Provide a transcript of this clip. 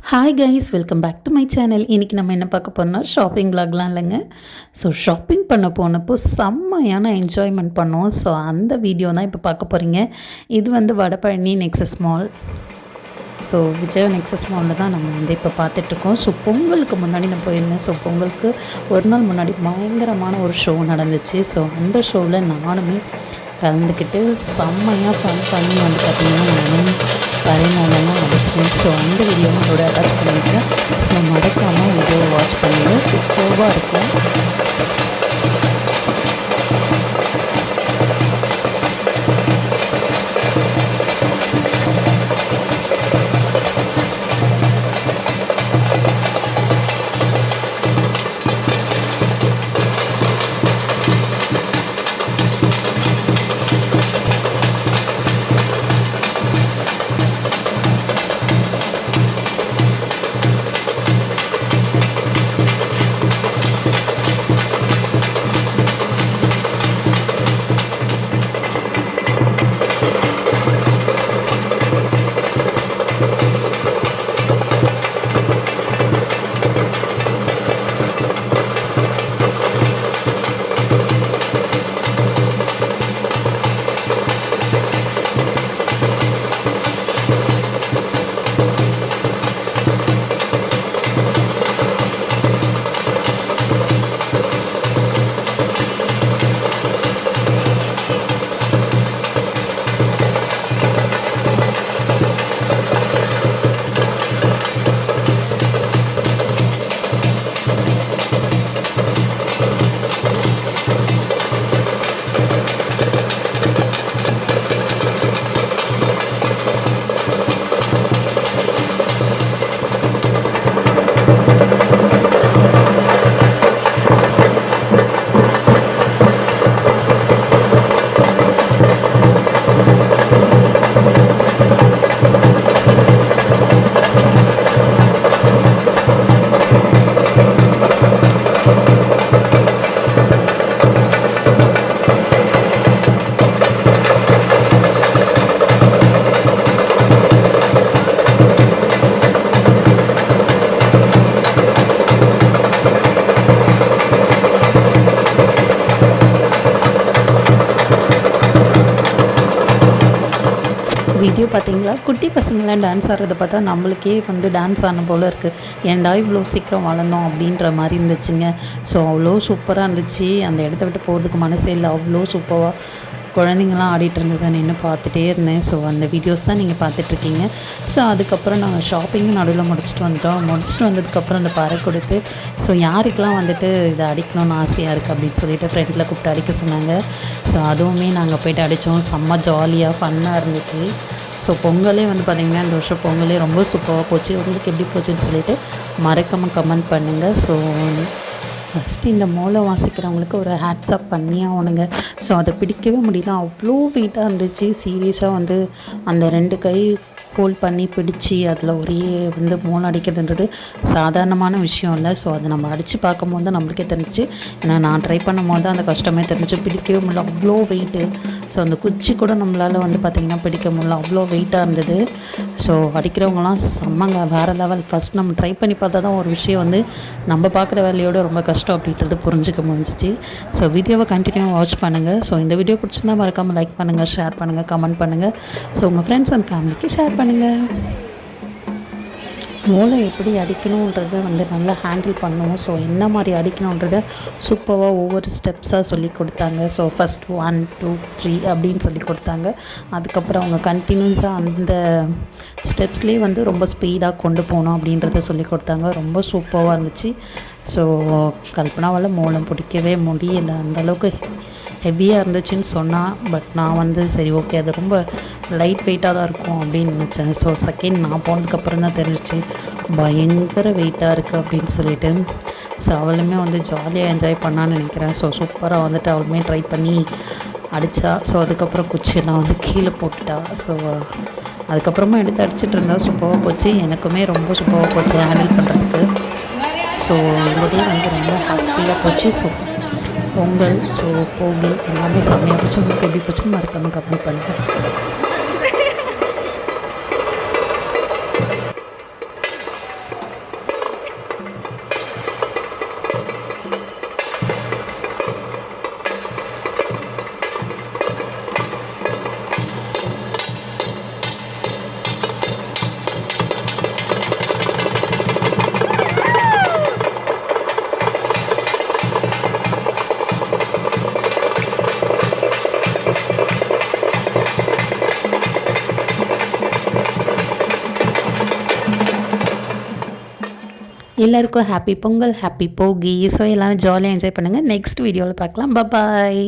Hi guys, welcome back to my channel. இன்றைக்கி நம்ம என்ன பார்க்க போகிறோம்னா ஷாப்பிங் விலாக்லாம் இல்லைங்க. ஸோ ஷாப்பிங் பண்ண போனப்போ செம்மையான என்ஜாய்மெண்ட் பண்ணோம். ஸோ அந்த வீடியோ தான் இப்போ பார்க்க போகிறீங்க. இது வந்து Vadapalani nexus mall. So Vijaya nexus மாலில் தான் நம்ம வந்து இப்போ பார்த்துட்ருக்கோம். ஸோ பொங்கலுக்கு முன்னாடி நான் போயிருந்தேன். ஸோ பொங்கலுக்கு ஒரு நாள் முன்னாடி பயங்கரமான ஒரு ஷோ நடந்துச்சு. ஸோ அந்த ஷோவில் நானுமே கலந்துக்கிட்டு செம்மையாக ஃபன் பண்ணி வந்து பார்த்திங்கன்னா நானும் பரிமாணமாக அடித்தேன். ஸோ அந்த வீடியோவும் இதோட அட்டாச் பண்ணியிருக்கேன். ஸோ மறக்காமல் வீடியோவை வாட்ச் பண்ணுங்கள். சூப்பராக இருக்கும். வீடியோ பார்த்தீங்களா? குட்டி பசங்களாம் டான்ஸ் ஆடுறத பார்த்தா நம்மளுக்கே வந்து டான்ஸ் ஆன போல் இருக்குது. ஏன்டா இவ்வளோ சீக்கிரம் வளர்ந்தோம் அப்படின்ற மாதிரி இருந்துச்சுங்க. ஸோ அவ்வளோ சூப்பராக இருந்துச்சு. அந்த இடத்த விட்டு போகிறதுக்கு மனசே இல்லை. அவ்வளோ சூப்பராக குழந்தைங்களாம் ஆடிட்டு இருந்ததை நின்று பார்த்துட்டே இருந்தேன். ஸோ அந்த வீடியோஸ் தான் நீங்கள் பார்த்துட்ருக்கீங்க. ஸோ அதுக்கப்புறம் நாங்கள் ஷாப்பிங்கும் நடுவில் முடிச்சுட்டு வந்ததுக்கப்புறம் அந்த பறை கொடுத்து ஸோ யாருக்கெல்லாம் வந்துட்டு இதை அடிக்கணும்னு ஆசையாக இருக்குது அப்படின்னு சொல்லிட்டு ஃப்ரெண்டில் கூப்பிட்டு அடிக்க சொன்னாங்க. ஸோ அதுவுமே நாங்கள் போய்ட்டு அடித்தோம். செம்ம ஜாலியாக ஃபன்னாக இருந்துச்சு. ஸோ பொங்கலே வந்து பார்த்திங்கன்னா இந்த வருஷம் பொங்கலே ரொம்ப சூப்பராக போச்சு. உங்களுக்கு எப்படி போச்சுன்னு சொல்லிட்டு மறக்காமல் கமெண்ட் பண்ணுங்கள். ஸோ ஃபஸ்ட்டு இந்த மோளம் வாசிக்கிறவங்களுக்கு ஒரு ஹேட்ஸ்அப் பண்ணி ஆகணுங்க. ஸோ அதை பிடிக்கவே முடியல. அவ்வளோ வெயிட்டாக இருந்துச்சு. சீரியஸாக வந்து அந்த 2 கை ஹோல்ட் பண்ணி பிடிச்சி அதில் ஒரே வந்து மோளம் அடிக்கிறதுன்றது சாதாரணமான விஷயம் இல்லை. ஸோ அதை நம்ம அடித்து பார்க்கும்போது தான் நம்மளுக்கே தெரிஞ்சிச்சு. ஏன்னா நான் ட்ரை பண்ணும் போது தான் அந்த கஷ்டமே தெரிஞ்சிச்சு. பிடிக்கவே முடியல, அவ்வளோ வெயிட்டு. ஸோ அந்த குச்சி கூட நம்மளால் வந்து பார்த்திங்கன்னா பிடிக்க முடியல, அவ்வளோ வெயிட்டாக இருந்தது. ஸோ அடிக்கிறவங்களாம் செம்மங்க, வேறு லெவல். ஃபஸ்ட் நம்ம ட்ரை பண்ணி பார்த்தா தான் ஒரு விஷயம் வந்து நம்ம பார்க்குற வேலையோட ரொம்ப கஷ்டம் அப்படின்றது புரிஞ்சிக்க முடிஞ்சிச்சு. ஸோ வீடியோவை கண்டினியூவாக வாட்ச் பண்ணுங்கள். ஸோ இந்த வீடியோ பிடிச்சிருந்தா மறக்காமல் லைக் பண்ணுங்கள், ஷேர் பண்ணுங்கள், கமெண்ட் பண்ணுங்கள். ஸோ உங்கள் ஃப்ரெண்ட்ஸ் அண்ட் ஃபேமிலிக்கு ஷேர் பண்ணுங்கள். மூளை எப்படி அடிக்கணுன்றதை வந்து நல்லா ஹேண்டில் பண்ணுவோம். ஸோ என்ன மாதிரி அடிக்கணுன்றதை சூப்பராக ஒவ்வொரு ஸ்டெப்ஸாக சொல்லி கொடுத்தாங்க. ஸோ ஃபஸ்ட் 1 2 3 அப்படின்னு சொல்லி கொடுத்தாங்க. அதுக்கப்புறம் அவங்க கண்டினியூஸாக அந்த ஸ்டெப்ஸ்லேயே வந்து ரொம்ப ஸ்பீடாக கொண்டு போகணும் அப்படின்றத சொல்லி கொடுத்தாங்க. ரொம்ப சூப்பராக இருந்துச்சு. ஸோ கல்பனாவால் மூலம் பிடிக்கவே முடியலை, அந்தளவுக்கு ஹெவியாக இருந்துச்சுன்னு சொன்னால். பட் நான் வந்து சரி ஓகே அது ரொம்ப லைட் வெயிட்டாக தான் இருக்கும் அப்படின்னு நினச்சேன். ஸோ செகண்ட் நான் போனதுக்கப்புறம் தான் தெரிஞ்சிச்சு பயங்கர வெயிட்டாக இருக்குது அப்படின்னு சொல்லிட்டு. ஸோ அவளுமே வந்து ஜாலியாக என்ஜாய் பண்ணான்னு நினைக்கிறேன். ஸோ சூப்பராக வந்துட்டு அவளுமே ட்ரை பண்ணி அடித்தா. ஸோ அதுக்கப்புறம் குச்சியெல்லாம் வந்து கீழே போட்டுட்டா. ஸோ அதுக்கப்புறமா எடுத்து அடிச்சிட்டு இருந்தால் சூப்பராக போச்சு. எனக்குமே ரொம்ப சூப்பராக போச்சு ஹேண்டில் பண்ணுறதுக்கு. ஸோ இந்த டே வந்து ரொம்ப ஹாப்பியாக போச்சு. ஸோ பொங்கல் ஸோ போகி எல்லாமே செம்மையாக போச்சு. உங்களுக்கு எப்படி போச்சுன்னு மறக்காமல் கமெண்ட் பண்ணுங்கள். எல்லாருக்கும் ஹாப்பி பொங்கல், ஹாப்பி போகி. ஸோ எல்லோரும் ஜாலியாக என்ஜாய் பண்ணுங்கள். நெக்ஸ்ட் வீடியோவில் பார்க்கலாம். பாய்.